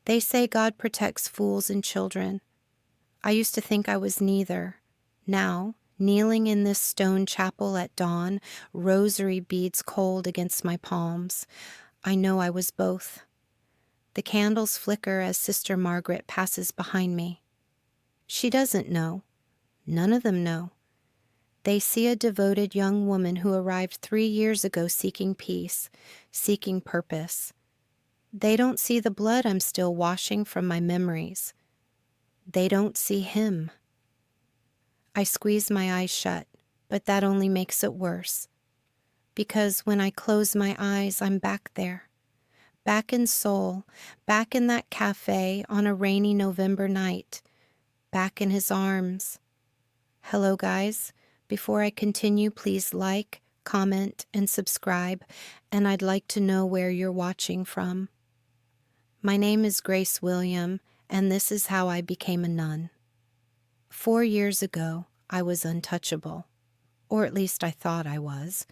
They say God protects fools and children. I used to think I was neither. Now, kneeling in this stone chapel at dawn, rosary beads cold against my palms, I know I was both. The candles flicker as Sister Margaret passes behind me. She doesn't know. None of them know. They see a devoted young woman who arrived 3 years ago seeking peace, seeking purpose. They don't see the blood I'm still washing from my memories. They don't see him. I squeeze my eyes shut, but that only makes it worse. Because when I close my eyes, I'm back there. Back in Seoul, back in that cafe on a rainy November night. Back in his arms. Hello, guys. Before I continue, please like, comment, and subscribe, and I'd like to know where you're watching from. My name is Grace William, and this is how I became a nun. 4 years ago, I was untouchable, or at least I thought I was.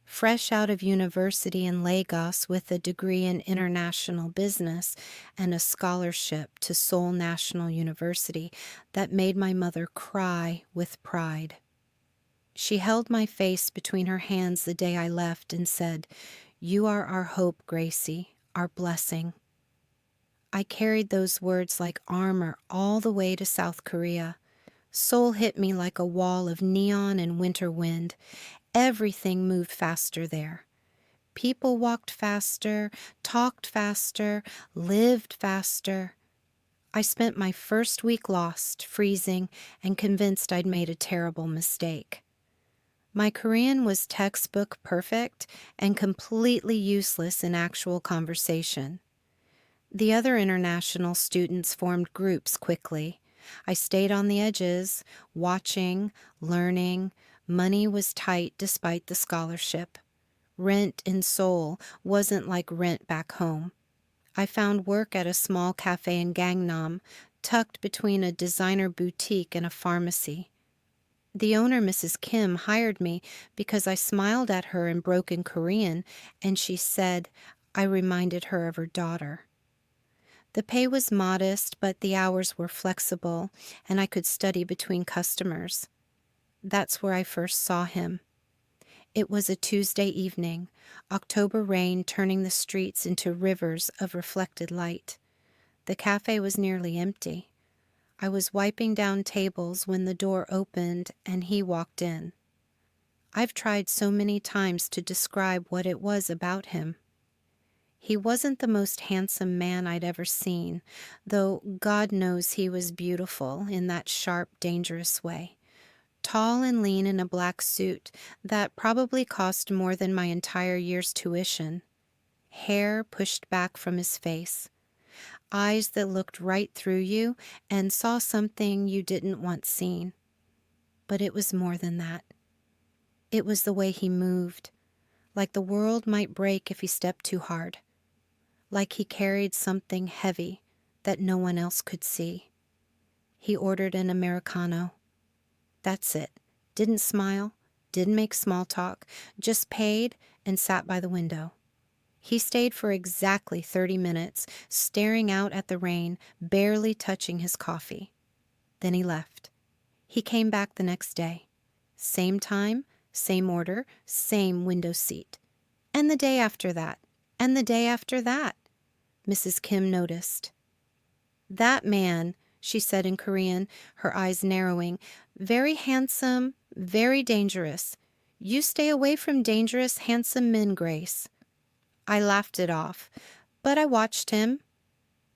Fresh out of university in Lagos with a degree in international business and a scholarship to Seoul National University that made my mother cry with pride. She held my face between her hands the day I left and said, "You are our hope, Gracie, our blessing." I carried those words like armor all the way to South Korea. Seoul hit me like a wall of neon and winter wind. Everything moved faster there. People walked faster, talked faster, lived faster. I spent my first week lost, freezing, and convinced I'd made a terrible mistake. My Korean was textbook perfect and completely useless in actual conversation. The other international students formed groups quickly. I stayed on the edges, watching, learning. Money was tight despite the scholarship. Rent in Seoul wasn't like rent back home. I found work at a small cafe in Gangnam, tucked between a designer boutique and a pharmacy. The owner, Mrs. Kim, hired me because I smiled at her in broken Korean, and she said I reminded her of her daughter. The pay was modest, but the hours were flexible, and I could study between customers. That's where I first saw him. It was a Tuesday evening, October rain turning the streets into rivers of reflected light. The cafe was nearly empty. I was wiping down tables when the door opened and he walked in. I've tried so many times to describe what it was about him. He wasn't the most handsome man I'd ever seen, though God knows he was beautiful in that sharp, dangerous way. Tall and lean in a black suit that probably cost more than my entire year's tuition. Hair pushed back from his face. Eyes that looked right through you and saw something you didn't want seen. But it was more than that. It was the way he moved, like the world might break if he stepped too hard, like he carried something heavy that no one else could see. He ordered an Americano. That's it. Didn't smile, didn't make small talk, just paid and sat by the window. He stayed for exactly 30 minutes, staring out at the rain, barely touching his coffee. Then he left. He came back the next day. Same time, same order, same window seat. And the day after that, and the day after that. Mrs. Kim noticed. "That man," she said in Korean, her eyes narrowing, "very handsome, very dangerous. You stay away from dangerous, handsome men, Grace." I laughed it off, but I watched him.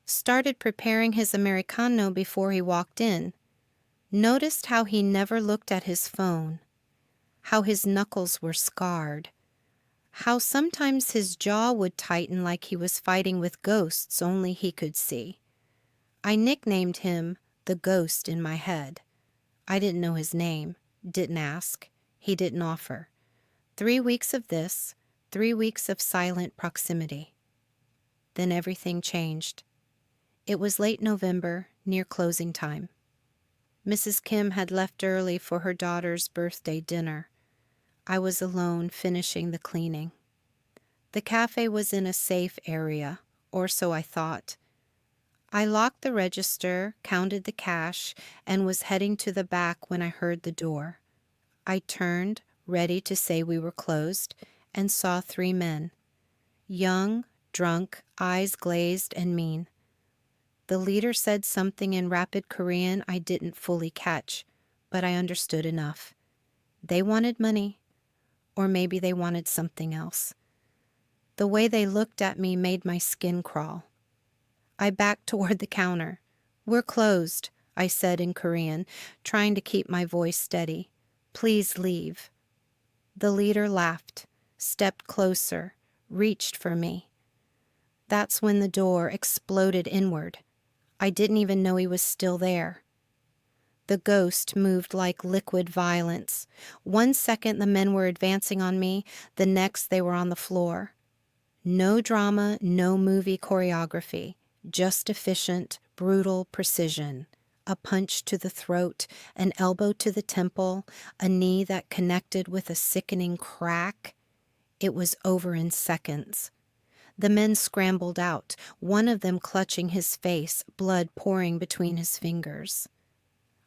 Started preparing his Americano before he walked in. Noticed how he never looked at his phone. How his knuckles were scarred. How sometimes his jaw would tighten like he was fighting with ghosts only he could see. I nicknamed him the Ghost in my head. I didn't know his name, didn't ask, he didn't offer. 3 weeks of this, 3 weeks of silent proximity. Then everything changed. It was late November, near closing time. Mrs. Kim had left early for her daughter's birthday dinner. I was alone finishing the cleaning. The cafe was in a safe area, or so I thought. I locked the register, counted the cash, and was heading to the back when I heard the door. I turned, ready to say we were closed, and saw 3 men. Young, drunk, eyes glazed and mean. The leader said something in rapid Korean I didn't fully catch, but I understood enough. They wanted money, or maybe they wanted something else. The way they looked at me made my skin crawl. I backed toward the counter. "We're closed," I said in Korean, trying to keep my voice steady. "Please leave." The leader laughed, stepped closer, reached for me. That's when the door exploded inward. I didn't even know he was still there. The ghost moved like liquid violence. One second the men were advancing on me, the next they were on the floor. No drama, no movie choreography, just efficient, brutal precision. A punch to the throat, an elbow to the temple, a knee that connected with a sickening crack. It was over in seconds. The men scrambled out, one of them clutching his face, blood pouring between his fingers.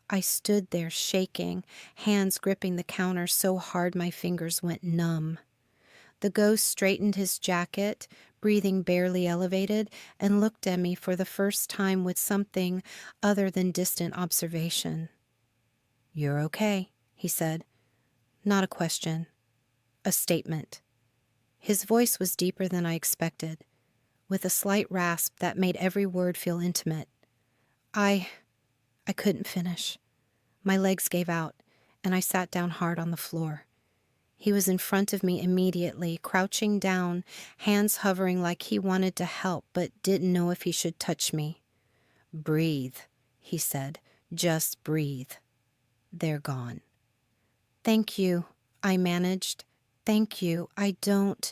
I stood there shaking, hands gripping the counter so hard my fingers went numb. The ghost straightened his jacket, breathing barely elevated, and looked at me for the first time with something other than distant observation. "You're okay," he said. Not a question, a statement. His voice was deeper than I expected, with a slight rasp that made every word feel intimate. I couldn't finish. My legs gave out, and I sat down hard on the floor. He was in front of me immediately, crouching down, hands hovering like he wanted to help but didn't know if he should touch me. "Breathe," he said. "Just breathe. They're gone." "Thank you," I managed. "Thank you. I don't...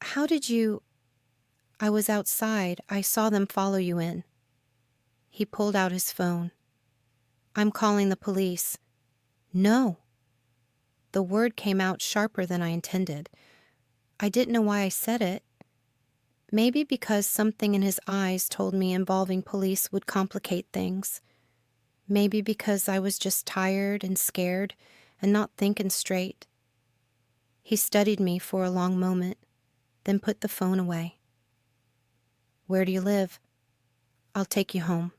How did you... I was outside. I saw them follow you in." He pulled out his phone. "I'm calling the police." "No." The word came out sharper than I intended. I didn't know why I said it. Maybe because something in his eyes told me involving police would complicate things. Maybe because I was just tired and scared and not thinking straight. He studied me for a long moment, then put the phone away. "Where do you live?" "I'll take you home."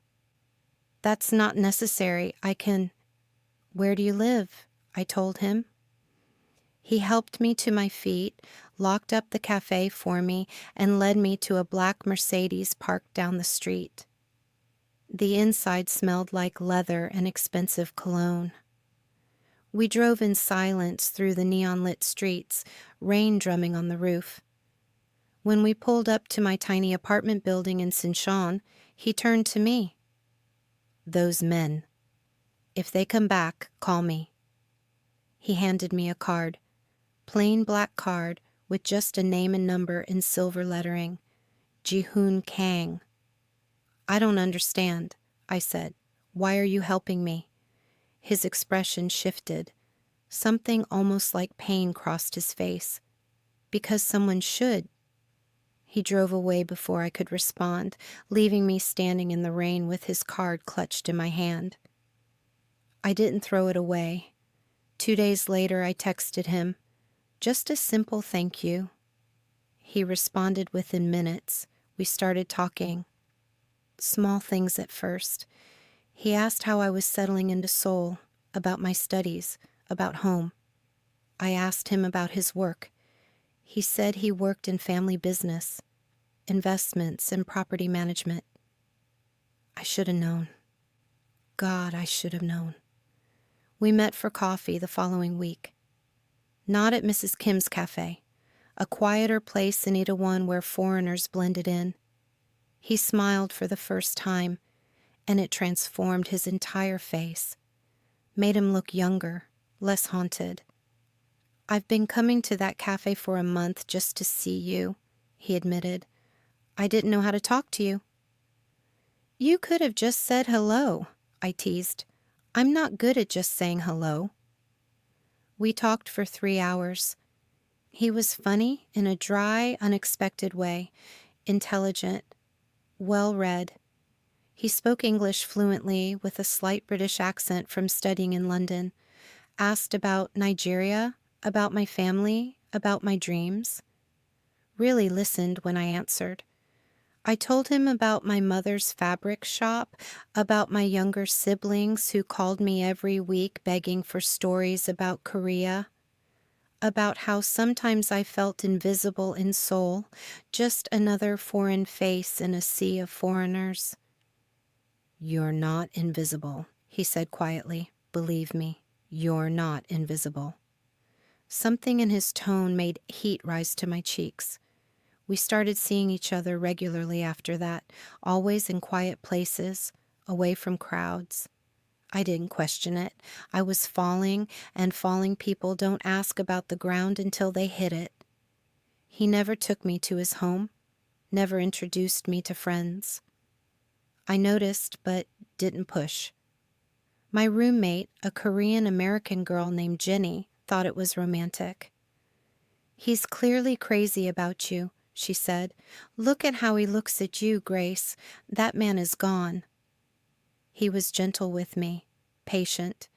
"That's not necessary. I can..." "Where do you live?" I told him. He helped me to my feet, locked up the cafe for me, and led me to a black Mercedes parked down the street. The inside smelled like leather and expensive cologne. We drove in silence through the neon-lit streets, rain drumming on the roof. When we pulled up to my tiny apartment building in Sinchon, he turned to me. "Those men. If they come back, call me." He handed me a card. Plain black card with just a name and number in silver lettering. Ji-hoon Kang. "I don't understand," I said. "Why are you helping me?" His expression shifted. Something almost like pain crossed his face. "Because someone should." He drove away before I could respond, leaving me standing in the rain with his card clutched in my hand. I didn't throw it away. 2 days later, I texted him. Just a simple thank you. He responded within minutes. We started talking. Small things at first. He asked how I was settling into Seoul, about my studies, about home. I asked him about his work. He said he worked in family business, investments and property management. I should have known. God, I should have known. We met for coffee the following week. Not at Mrs. Kim's cafe, a quieter place in Itaewon where foreigners blended in. He smiled for the first time, and it transformed his entire face, made him look younger, less haunted. "I've been coming to that cafe for a month just to see you," he admitted. "I didn't know how to talk to you." "You could have just said hello," I teased. "I'm not good at just saying hello." We talked for 3 hours. He was funny in a dry, unexpected way, intelligent, well-read. He spoke English fluently with a slight British accent from studying in London, asked about Nigeria, about my family, about my dreams. Really listened when I answered. I told him about my mother's fabric shop, about my younger siblings who called me every week begging for stories about Korea, about how sometimes I felt invisible in Seoul, just another foreign face in a sea of foreigners. "You're not invisible," he said quietly. "Believe me, you're not invisible." Something in his tone made heat rise to my cheeks. We started seeing each other regularly after that, always in quiet places, away from crowds. I didn't question it. I was falling, and falling people don't ask about the ground until they hit it. He never took me to his home, never introduced me to friends. I noticed, but didn't push. My roommate, a Korean-American girl named Jenny, thought it was romantic. "He's clearly crazy about you," she said. "Look at how he looks at you, Grace. That man is gone." He was gentle with me, patient.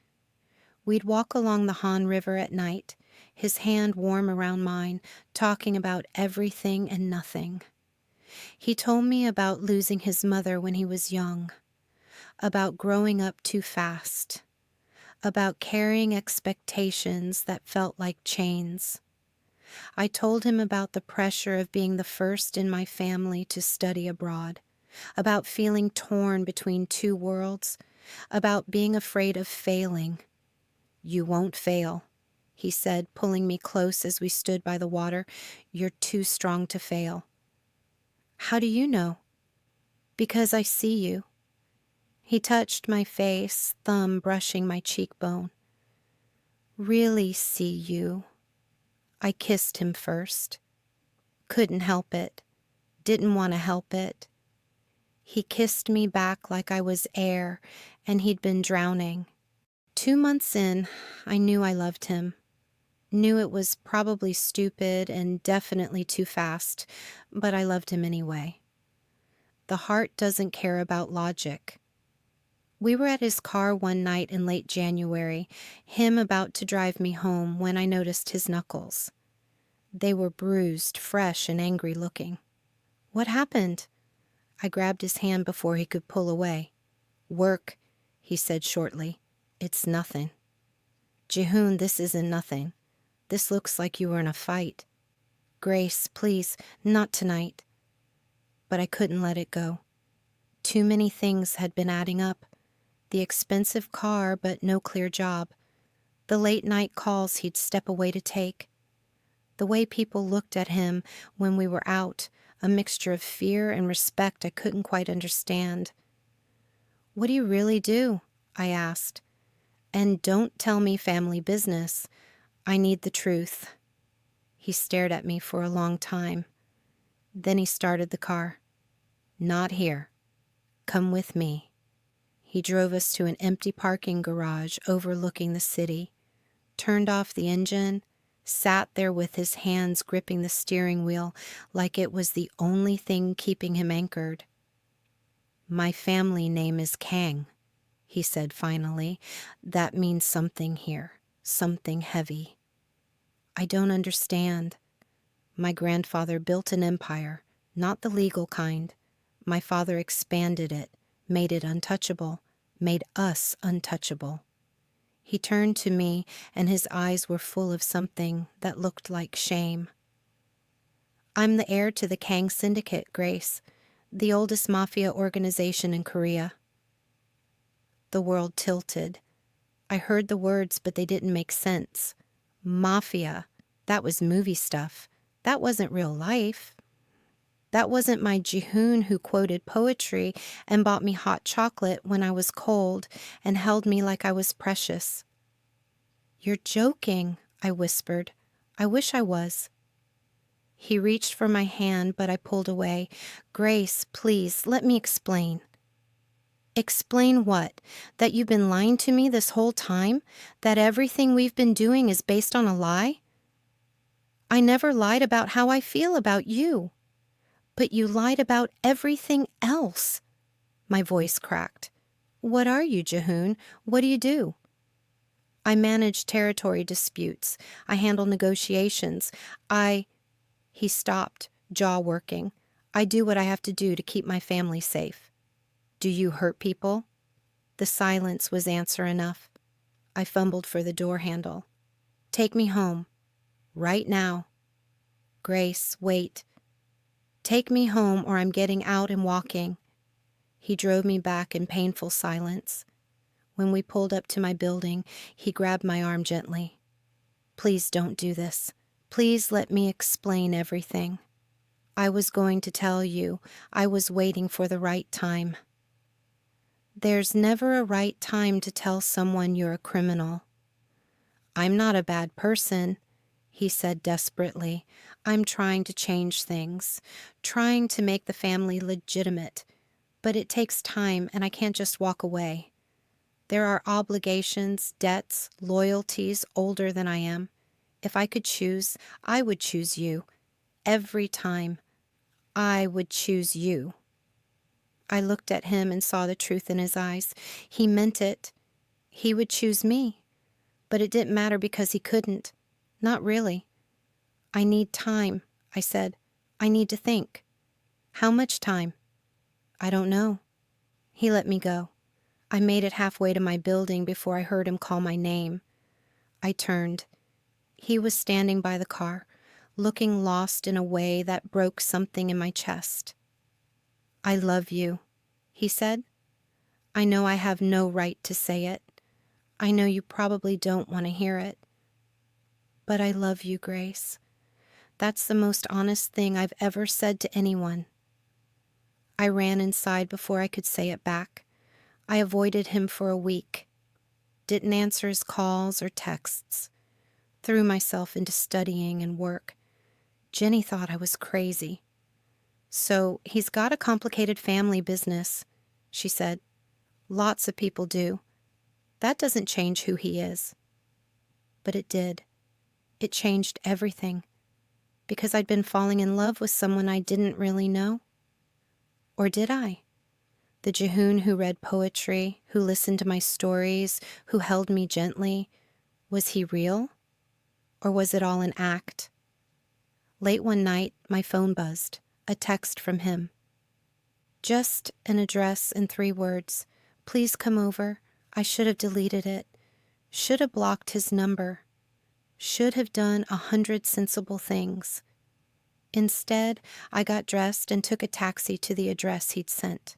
We'd walk along the Han River at night, his hand warm around mine, talking about everything and nothing. He told me about losing his mother when he was young, about growing up too fast, about carrying expectations that felt like chains. I told him about the pressure of being the first in my family to study abroad, about feeling torn between two worlds, about being afraid of failing. "You won't fail," he said, pulling me close as we stood by the water. "You're too strong to fail." "How do you know?" "Because I see you." He touched my face, thumb brushing my cheekbone. "Really see you." I kissed him first. Couldn't help it. Didn't want to help it. He kissed me back like I was air, and he'd been drowning. 2 months in, I knew I loved him. Knew it was probably stupid and definitely too fast, but I loved him anyway. The heart doesn't care about logic. We were at his car one night in late January, him about to drive me home, when I noticed his knuckles. They were bruised, fresh, and angry looking. "What happened?" I grabbed his hand before he could pull away. "Work," he said shortly. "It's nothing." "Jihoon, this isn't nothing. This looks like you were in a fight." "Grace, please, not tonight." But I couldn't let it go. Too many things had been adding up. The expensive car, but no clear job. The late-night calls he'd step away to take. The way people looked at him when we were out, a mixture of fear and respect I couldn't quite understand. "What do you really do?" I asked. "And don't tell me family business. I need the truth." He stared at me for a long time. Then he started the car. "Not here. Come with me." He drove us to an empty parking garage overlooking the city, turned off the engine, sat there with his hands gripping the steering wheel like it was the only thing keeping him anchored. "My family name is Kang," he said finally. "That means something here, something heavy." "I don't understand." "My grandfather built an empire, not the legal kind. My father expanded it, made it untouchable, made us untouchable." He turned to me, and his eyes were full of something that looked like shame. "I'm the heir to the Kang Syndicate, Grace, the oldest mafia organization in Korea." The world tilted. I heard the words, but they didn't make sense. Mafia. That was movie stuff. That wasn't real life. That wasn't my Jihoon who quoted poetry and bought me hot chocolate when I was cold and held me like I was precious. "You're joking," I whispered. "I wish I was." He reached for my hand, but I pulled away. "Grace, please, let me explain." "Explain what? That you've been lying to me this whole time? That everything we've been doing is based on a lie?" "I never lied about how I feel about you." "But you lied about everything else." My voice cracked. What are you, Jehoon? What do you do? I manage territory disputes. I handle negotiations. He stopped, jaw working. I do what I have to do to keep my family safe. Do you hurt people? The silence was answer enough. I fumbled for the door handle. Take me home. Right now. Grace, wait. Take me home or I'm getting out and walking. He drove me back in painful silence. When we pulled up to my building, he grabbed my arm gently. Please don't do this. Please let me explain everything. I was going to tell you. I was waiting for the right time. There's never a right time to tell someone you're a criminal. I'm not a bad person, he said desperately. I'm trying to change things, trying to make the family legitimate. But it takes time, and I can't just walk away. There are obligations, debts, loyalties older than I am. If I could choose, I would choose you. Every time, I would choose you. I looked at him and saw the truth in his eyes. He meant it. He would choose me. But it didn't matter because he couldn't. Not really. I need time, I said. I need to think. How much time? I don't know. He let me go. I made it halfway to my building before I heard him call my name. I turned. He was standing by the car, looking lost in a way that broke something in my chest. I love you, he said. I know I have no right to say it. I know you probably don't want to hear it. But I love you, Grace. That's the most honest thing I've ever said to anyone. I ran inside before I could say it back. I avoided him for a week. Didn't answer his calls or texts. Threw myself into studying and work. Jenny thought I was crazy. So he's got a complicated family business, she said. Lots of people do. That doesn't change who he is. But it did. It changed everything. Because I'd been falling in love with someone I didn't really know. Or did I? The Jehoon who read poetry, who listened to my stories, who held me gently. Was he real? Or was it all an act? Late one night, my phone buzzed. A text from him. Just an address and 3 words. Please come over. I should have deleted it. Should have blocked his number. Should have done 100 sensible things. Instead, I got dressed and took a taxi to the address he'd sent.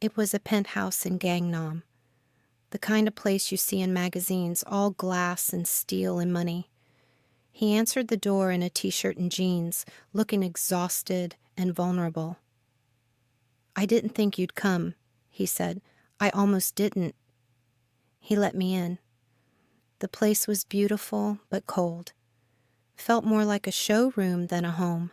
It was a penthouse in Gangnam, the kind of place you see in magazines, all glass and steel and money. He answered the door in a t-shirt and jeans, looking exhausted and vulnerable. I didn't think you'd come, he said. I almost didn't. He let me in. The place was beautiful but cold. Felt more like a showroom than a home.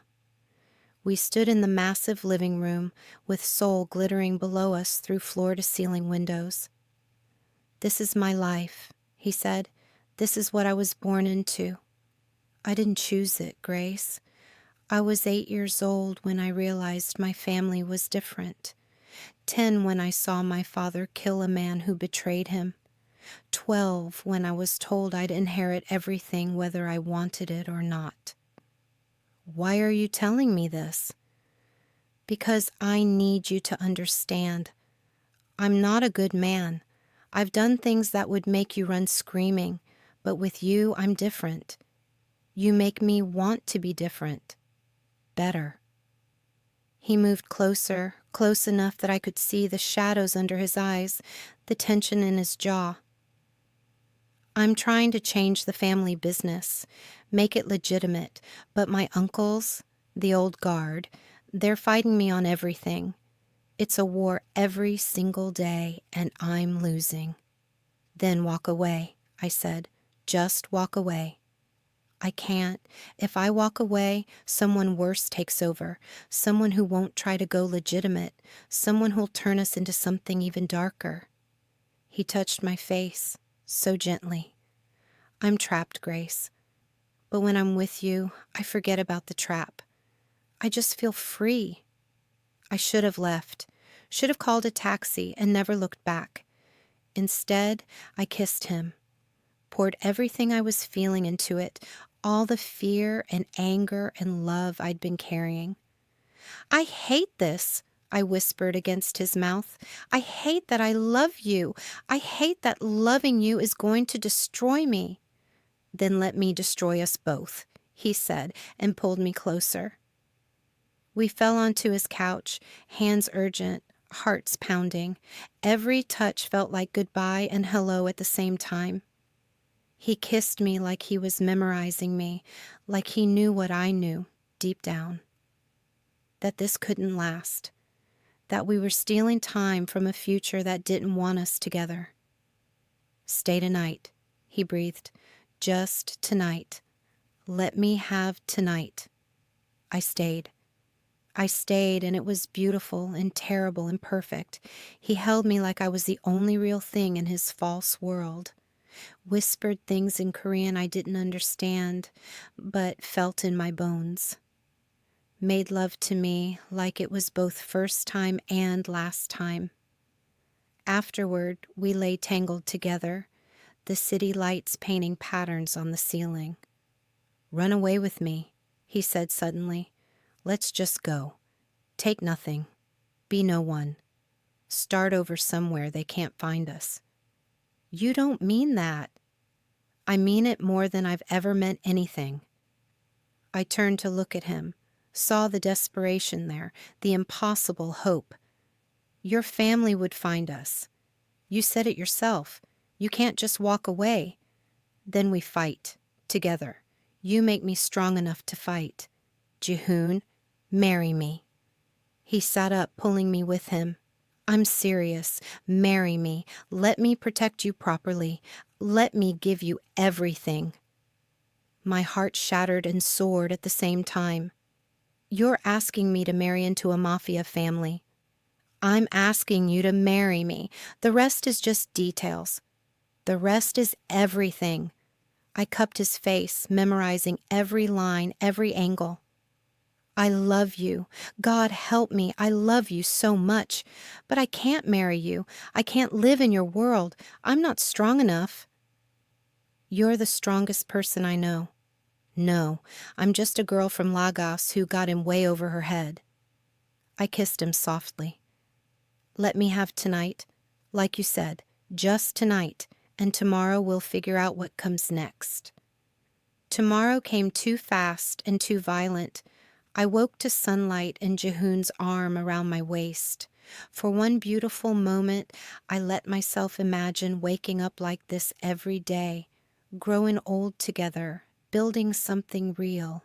We stood in the massive living room with Seoul glittering below us through floor-to-ceiling windows. This is my life, he said. This is what I was born into. I didn't choose it, Grace. I was 8 years old when I realized my family was different. 10 when I saw my father kill a man who betrayed him. 12 when I was told I'd inherit everything whether I wanted it or not. Why are you telling me this? Because I need you to understand. I'm not a good man. I've done things that would make you run screaming, but with you, I'm different. You make me want to be different. Better. He moved closer, close enough that I could see the shadows under his eyes, the tension in his jaw. I'm trying to change the family business, make it legitimate, but my uncles, the old guard, they're fighting me on everything. It's a war every single day, and I'm losing. Then walk away, I said. Just walk away. I can't. If I walk away, someone worse takes over, someone who won't try to go legitimate, someone who'll turn us into something even darker. He touched my face, so gently. I'm trapped, Grace. But when I'm with you, I forget about the trap. I just feel free. I should have left. Should have called a taxi and never looked back. Instead, I kissed him, poured everything I was feeling into it, all the fear and anger and love I'd been carrying. I hate this, I whispered against his mouth. I hate that I love you. I hate that loving you is going to destroy me. Then let me destroy us both, he said, and pulled me closer. We fell onto his couch, hands urgent, hearts pounding. Every touch felt like goodbye and hello at the same time. He kissed me like he was memorizing me, like he knew what I knew deep down. That this couldn't last. That we were stealing time from a future that didn't want us together. Stay tonight, he breathed. Just tonight. Let me have tonight. I stayed. I stayed, and it was beautiful and terrible and perfect. He held me like I was the only real thing in his false world. Whispered things in Korean I didn't understand, but felt in my bones. Made love to me like it was both first time and last time. Afterward, we lay tangled together, the city lights painting patterns on the ceiling. Run away with me, he said suddenly. Let's just go. Take nothing. Be no one. Start over somewhere they can't find us. You don't mean that. I mean it more than I've ever meant anything. I turned to look at him, saw the desperation there, the impossible hope. Your family would find us. You said it yourself. You can't just walk away. Then we fight, together. You make me strong enough to fight. Jihoon, marry me. He sat up, pulling me with him. I'm serious. Marry me. Let me protect you properly. Let me give you everything. My heart shattered and soared at the same time. You're asking me to marry into a Mafia family. I'm asking you to marry me. The rest is just details. The rest is everything. I cupped his face, memorizing every line, every angle. I love you. God help me. I love you so much. But I can't marry you. I can't live in your world. I'm not strong enough. You're the strongest person I know. No, I'm just a girl from Lagos who got in way over her head. I kissed him softly. Let me have tonight. Like you said, just tonight. And tomorrow we'll figure out what comes next. Tomorrow came too fast and too violent. I woke to sunlight and Jihoon's arm around my waist. For one beautiful moment, I let myself imagine waking up like this every day, growing old together, building something real.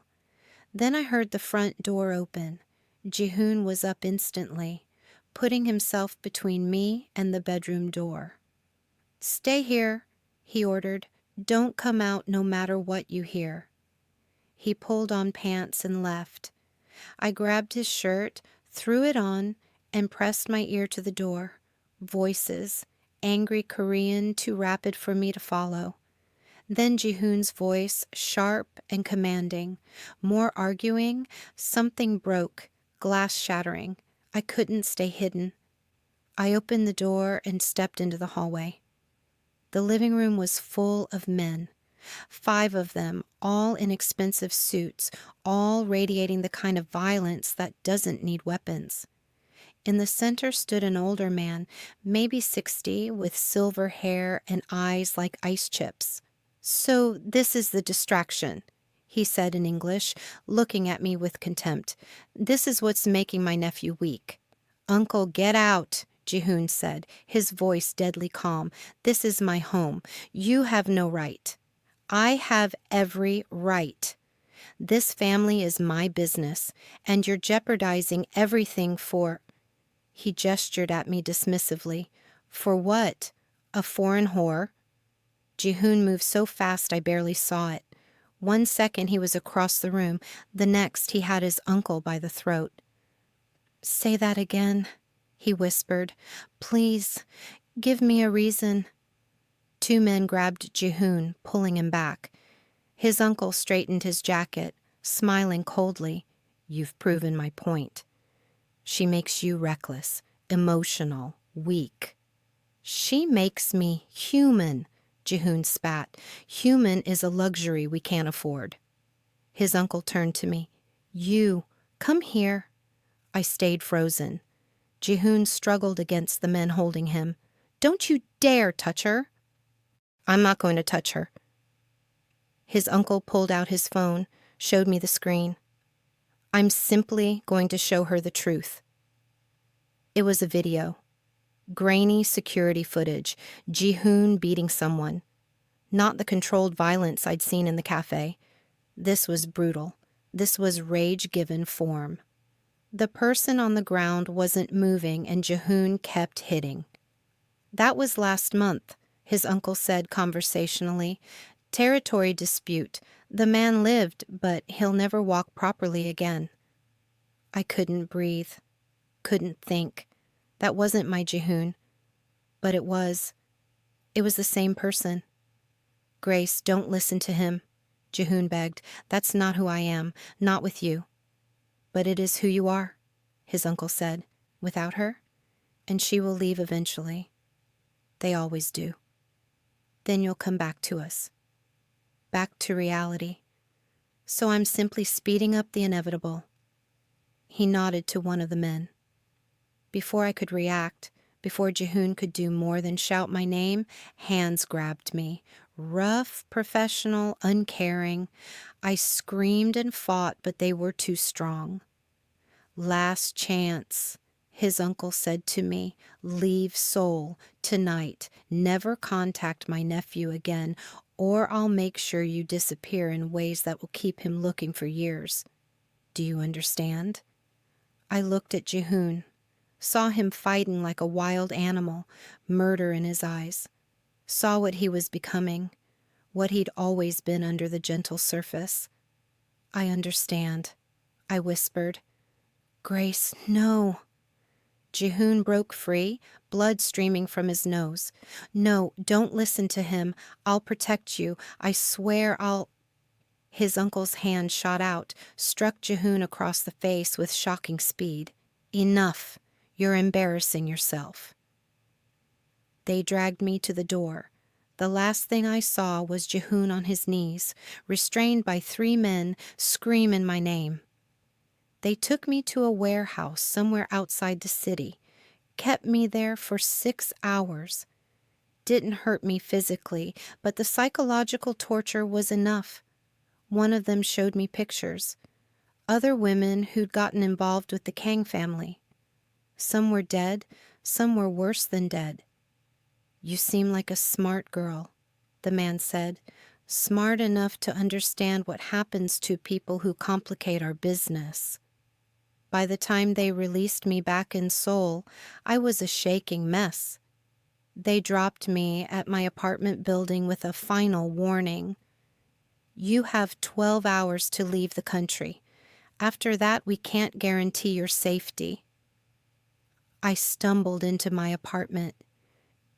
Then I heard the front door open. Jihoon was up instantly, putting himself between me and the bedroom door. Stay here, he ordered. Don't come out no matter what you hear. He pulled on pants and left. I grabbed his shirt, threw it on, and pressed my ear to the door. Voices, angry Korean, too rapid for me to follow. Then Jihoon's voice, sharp and commanding. More arguing, something broke, glass shattering. I couldn't stay hidden. I opened the door and stepped into the hallway. The living room was full of men. 5 of them, all in expensive suits, all radiating the kind of violence that doesn't need weapons. In the center stood an older man, maybe 60, with silver hair and eyes like ice chips. So this is the distraction, he said in English, looking at me with contempt. This is what's making my nephew weak. Uncle, get out, Jihoon said, his voice deadly calm. This is my home. You have no right. I have every right. This family is my business, and you're jeopardizing everything for... He gestured at me dismissively. For what? A foreign whore? Jihoon moved so fast I barely saw it. 1 second he was across the room. The next he had his uncle by the throat. Say that again, he whispered. Please, give me a reason. 2 men grabbed Jihoon, pulling him back. His uncle straightened his jacket, smiling coldly. You've proven my point. She makes you reckless, emotional, weak. She makes me human, Jihoon spat. Human is a luxury we can't afford. His uncle turned to me. You, come here. I stayed frozen. Jihoon struggled against the men holding him. Don't you dare touch her. I'm not going to touch her. His uncle pulled out his phone, showed me the screen. I'm simply going to show her the truth. It was a video. Grainy security footage, Jihoon beating someone. Not the controlled violence I'd seen in the cafe. This was brutal. This was rage-given form. The person on the ground wasn't moving and Jihoon kept hitting. That was last month, his uncle said conversationally. Territory dispute. The man lived, but he'll never walk properly again. I couldn't breathe. Couldn't think. That wasn't my Jihoon. But it was. It was the same person. Grace, don't listen to him, Jihoon begged. That's not who I am. Not with you. But it is who you are, his uncle said. Without her? And she will leave eventually. They always do. Then you'll come back to us. Back to reality. So I'm simply speeding up the inevitable. He nodded to one of the men. Before I could react, before Jihoon could do more than shout my name, hands grabbed me. Rough, professional, uncaring. I screamed and fought, but they were too strong. Last chance, his uncle said to me. Leave Seoul tonight. Never contact my nephew again, or I'll make sure you disappear in ways that will keep him looking for years. Do you understand? I looked at Jihoon, saw him fighting like a wild animal, murder in his eyes, saw what he was becoming, what he'd always been under the gentle surface. I understand, I whispered. Grace, no. Jihoon broke free, blood streaming from his nose. No, don't listen to him. I'll protect you. I swear I'll... His uncle's hand shot out, struck Jihoon across the face with shocking speed. Enough. You're embarrassing yourself. They dragged me to the door. The last thing I saw was Jihoon on his knees, restrained by 3 men, screaming my name. They took me to a warehouse somewhere outside the city, kept me there for 6 hours. Didn't hurt me physically, but the psychological torture was enough. One of them showed me pictures. Other women who'd gotten involved with the Kang family. Some were dead, some were worse than dead. You seem like a smart girl, the man said. Smart enough to understand what happens to people who complicate our business. By the time they released me back in Seoul, I was a shaking mess. They dropped me at my apartment building with a final warning. You have 12 hours to leave the country. After that, we can't guarantee your safety. I stumbled into my apartment.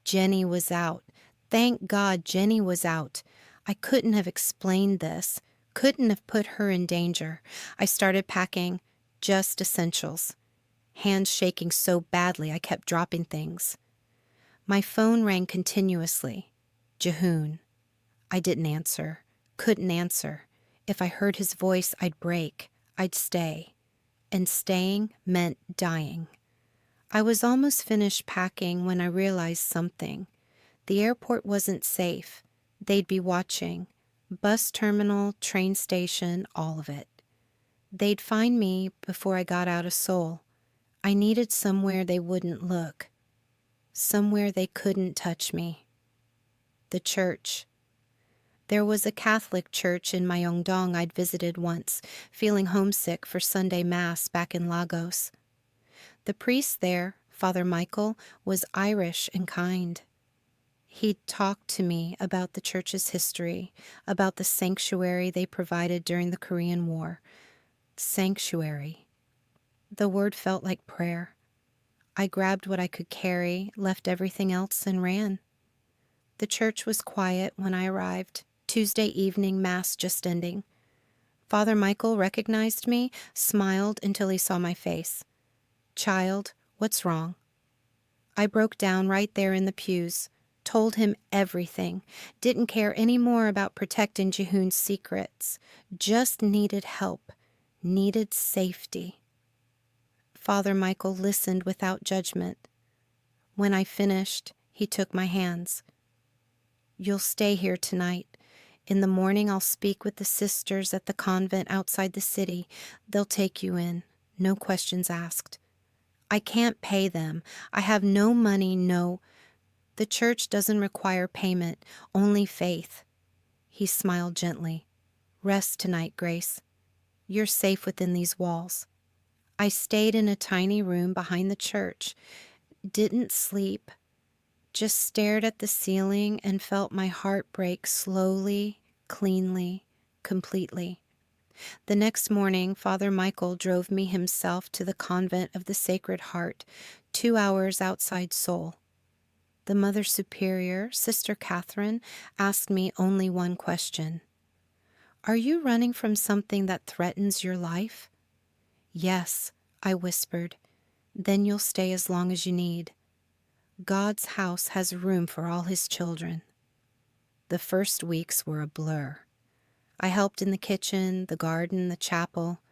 Jenny was out. Thank God Jenny was out. I couldn't have explained this, couldn't have put her in danger. I started packing, just essentials. Hands shaking so badly I kept dropping things. My phone rang continuously. Jihoon. I didn't answer, couldn't answer. If I heard his voice, I'd break. I'd stay. And staying meant dying. I was almost finished packing when I realized something. The airport wasn't safe. They'd be watching. Bus terminal, train station, all of it. They'd find me before I got out of Seoul. I needed somewhere they wouldn't look. Somewhere they couldn't touch me. The church. There was a Catholic church in Myeongdong I'd visited once, feeling homesick for Sunday Mass back in Lagos. The priest there, Father Michael, was Irish and kind. He'd talked to me about the church's history, about the sanctuary they provided during the Korean War. Sanctuary. The word felt like prayer. I grabbed what I could carry, left everything else, and ran. The church was quiet when I arrived, Tuesday evening Mass just ending. Father Michael recognized me, smiled until he saw my face. Child, what's wrong? I broke down right there in the pews, told him everything, didn't care any more about protecting Jehoon's secrets, just needed help, needed safety. Father Michael listened without judgment. When I finished, he took my hands. "You'll stay here tonight. In the morning I'll speak with the sisters at the convent outside the city. They'll take you in, no questions asked. I can't pay them. I have no money, no. The church doesn't require payment, only faith." He smiled gently. "Rest tonight, Grace. You're safe within these walls." I stayed in a tiny room behind the church, didn't sleep, just stared at the ceiling and felt my heart break slowly, cleanly, completely. The next morning, Father Michael drove me himself to the Convent of the Sacred Heart, 2 hours outside Seoul. The Mother Superior, Sister Catherine, asked me only one question. "Are you running from something that threatens your life?" "Yes," I whispered. "Then you'll stay as long as you need. God's house has room for all his children." The first weeks were a blur. I helped in the kitchen, the garden, the chapel,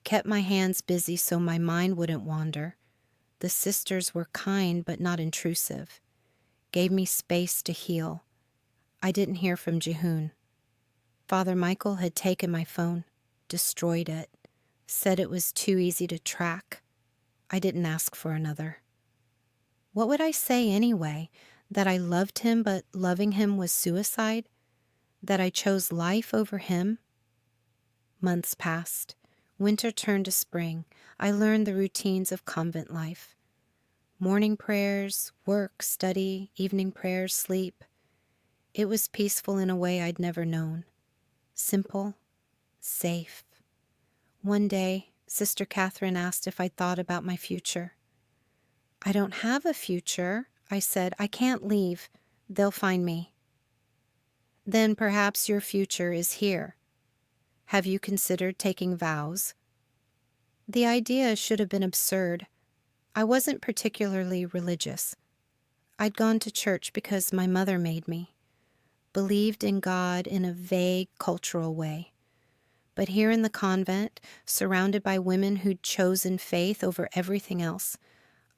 kept my hands busy so my mind wouldn't wander. The sisters were kind but not intrusive, gave me space to heal. I didn't hear from Jehoon. Father Michael had taken my phone, destroyed it, said it was too easy to track. I didn't ask for another. What would I say anyway? That I loved him, but loving him was suicide? That I chose life over him? Months passed. Winter turned to spring. I learned the routines of convent life. Morning prayers, work, study, evening prayers, sleep. It was peaceful in a way I'd never known. Simple, safe. One day, Sister Catherine asked if I'd thought about my future. "I don't have a future," I said. "I can't leave. They'll find me." "Then perhaps your future is here. Have you considered taking vows?" The idea should have been absurd. I wasn't particularly religious. I'd gone to church because my mother made me, believed in God in a vague cultural way. But here in the convent, surrounded by women who'd chosen faith over everything else,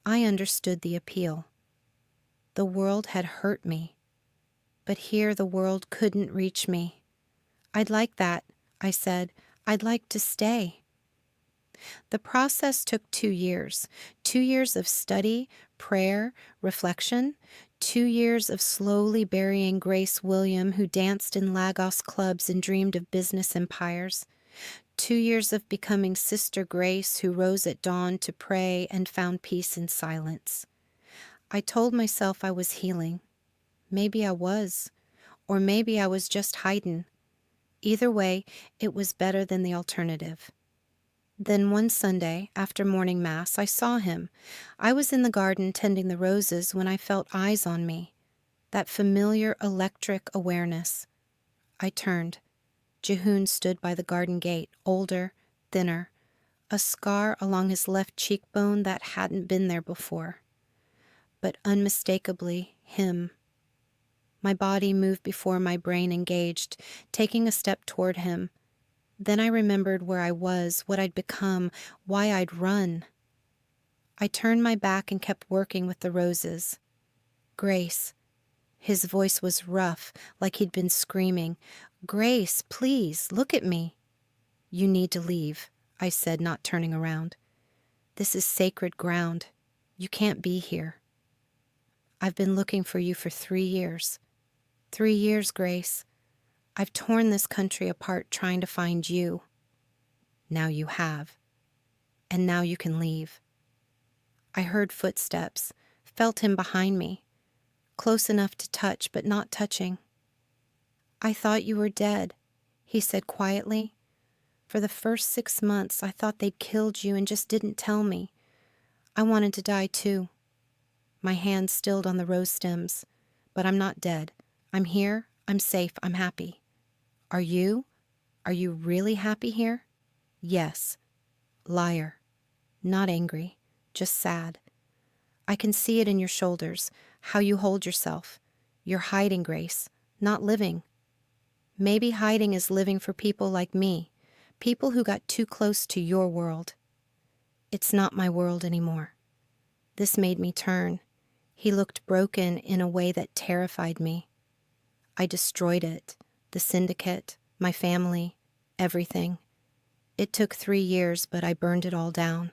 I understood the appeal. The world had hurt me, but here the world couldn't reach me. "I'd like that," I said. "I'd like to stay." The process took 2 years. 2 years of study, prayer, reflection. 2 years of slowly burying Grace William, who danced in Lagos clubs and dreamed of business empires. 2 years of becoming Sister Grace, who rose at dawn to pray and found peace in silence. I told myself I was healing. Maybe I was. Or maybe I was just hiding. Either way, it was better than the alternative. Then one Sunday, after morning mass, I saw him. I was in the garden tending the roses when I felt eyes on me. That familiar electric awareness. I turned. Jehoon stood by the garden gate, older, thinner, a scar along his left cheekbone that hadn't been there before. But unmistakably him. My body moved before my brain engaged, taking a step toward him. Then I remembered where I was, what I'd become, why I'd run. I turned my back and kept working with the roses. "Grace." His voice was rough, like he'd been screaming. "Grace, please, look at me." "You need to leave," I said, not turning around. "This is sacred ground. You can't be here." "I've been looking for you for 3 years. 3 years, Grace. I've torn this country apart trying to find you." "Now you have. And now you can leave." I heard footsteps, felt him behind me, close enough to touch but not touching. "I thought you were dead," he said quietly. "For the first 6 months I thought they'd killed you and just didn't tell me. I wanted to die too." My hand stilled on the rose stems. "But I'm not dead. I'm here. I'm safe. I'm happy." "Are you? Are you really happy here?" "Yes." Liar. Not angry, just sad. I can see it in your shoulders, how you hold yourself. You're hiding, Grace, not living. Maybe hiding is living for people like me, people who got too close to your world. It's not my world anymore. This made me turn. He looked broken in a way that terrified me. I destroyed it, the syndicate, my family, everything. It took 3 years, but I burned it all down.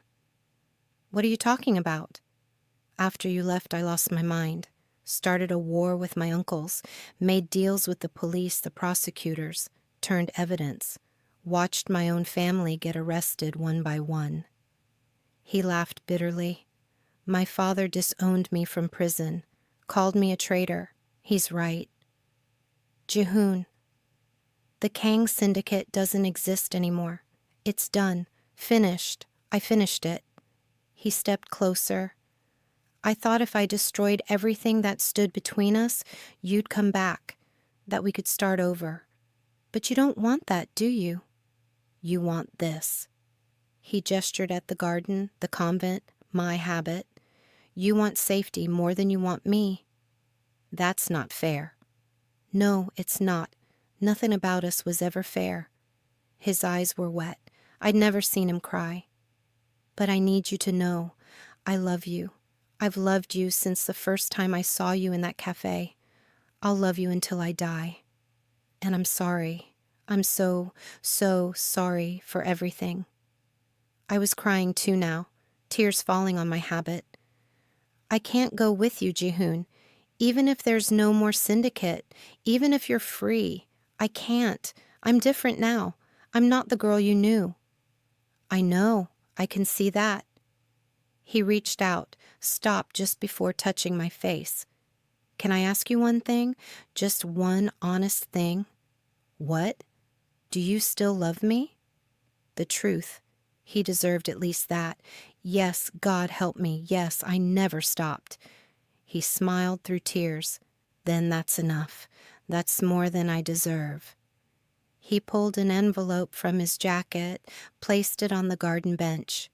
What are you talking about? After you left, I lost my mind, started a war with my uncles, made deals with the police, the prosecutors, turned evidence, watched my own family get arrested one by one. He laughed bitterly. My father disowned me from prison, called me a traitor. He's right. Jihoon, the Kang Syndicate doesn't exist anymore. It's done. Finished. I finished it. He stepped closer. I thought if I destroyed everything that stood between us, you'd come back, that we could start over. But you don't want that, do you? You want this. He gestured at the garden, the convent, my habit. You want safety more than you want me. That's not fair. No, it's not. Nothing about us was ever fair. His eyes were wet. I'd never seen him cry. But I need you to know, I love you. I've loved you since the first time I saw you in that cafe. I'll love you until I die. And I'm sorry. I'm so sorry for everything. I was crying too now, tears falling on my habit. I can't go with you, Jihoon. Even if there's no more syndicate, even if you're free, I can't. I'm different now. I'm not the girl you knew. I know. I can see that. He reached out, stopped just before touching my face. Can I ask you one thing? Just one honest thing? What? Do you still love me? The truth. He deserved at least that. Yes, God help me. Yes, I never stopped. He smiled through tears. Then that's enough. That's more than I deserve. He pulled an envelope from his jacket, placed it on the garden bench.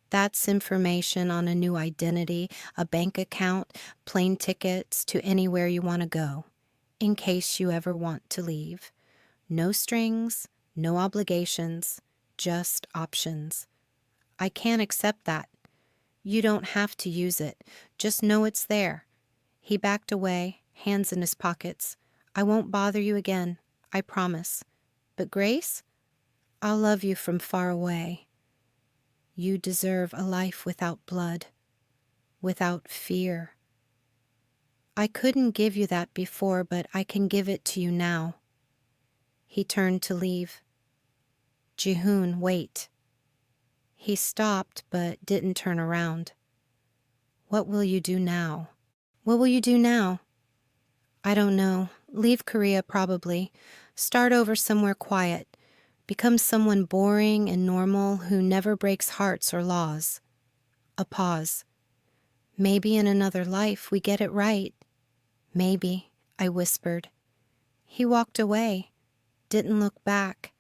That's information on a new identity, a bank account, plane tickets to anywhere you want to go, in case you ever want to leave. No strings, no obligations, just options. I can't accept that. You don't have to use it. Just know it's there. He backed away, hands in his pockets. I won't bother you again, I promise. But Grace, I'll love you from far away. You deserve a life without blood, without fear. I couldn't give you that before, but I can give it to you now. He turned to leave. Jihoon, wait. He stopped, but didn't turn around. What will you do now? What will you do now? I don't know. Leave Korea, probably. Start over somewhere quiet. Become someone boring and normal who never breaks hearts or laws. A pause. Maybe in another life we get it right. Maybe, I whispered. He walked away, didn't look back.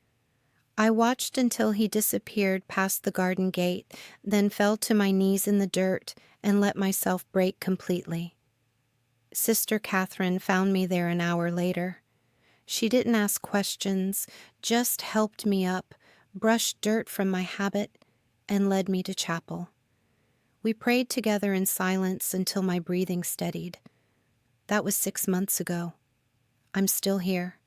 I watched until he disappeared past the garden gate, then fell to my knees in the dirt and let myself break completely. Sister Catherine found me there an hour later. She didn't ask questions, just helped me up, brushed dirt from my habit, and led me to chapel. We prayed together in silence until my breathing steadied. That was 6 months ago. I'm still here.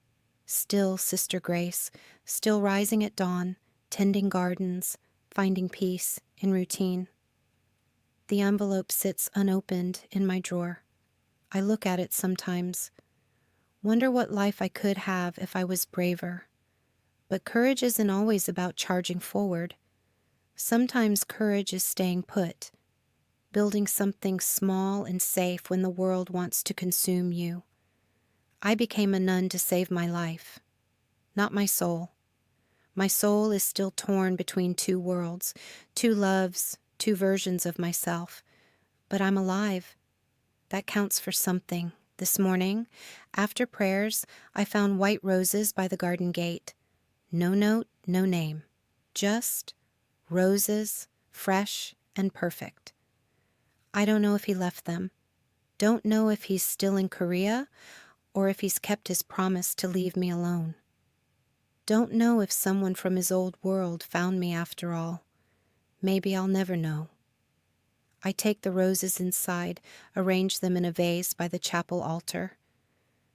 Still Sister Grace, still rising at dawn, tending gardens, finding peace in routine. The envelope sits unopened in my drawer. I look at it sometimes. Wonder what life I could have if I was braver. But courage isn't always about charging forward. Sometimes courage is staying put, building something small and safe when the world wants to consume you. I became a nun to save my life, not my soul. My soul is still torn between two worlds, two loves, two versions of myself. But I'm alive. That counts for something. This morning, after prayers, I found white roses by the garden gate. No note, no name. Just roses, fresh and perfect. I don't know if he left them. Don't know if he's still in Korea or if he's kept his promise to leave me alone. Don't know if someone from his old world found me after all. Maybe I'll never know. I take the roses inside, arrange them in a vase by the chapel altar.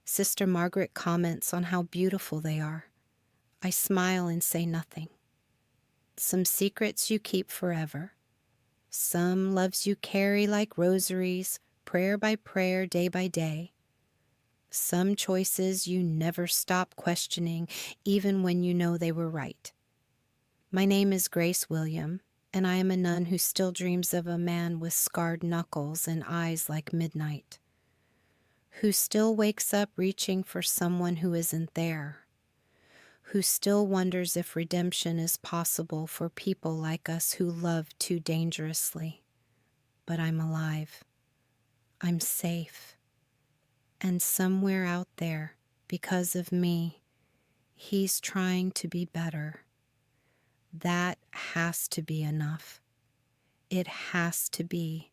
Sister Margaret comments on how beautiful they are. I smile and say nothing. Some secrets you keep forever. Some loves you carry like rosaries, prayer by prayer, day by day. Some choices you never stop questioning, even when you know they were right. My name is Grace William, and I am a nun who still dreams of a man with scarred knuckles and eyes like midnight, who still wakes up reaching for someone who isn't there, who still wonders if redemption is possible for people like us who love too dangerously. But I'm alive. I'm safe. And somewhere out there, because of me, he's trying to be better. That has to be enough. It has to be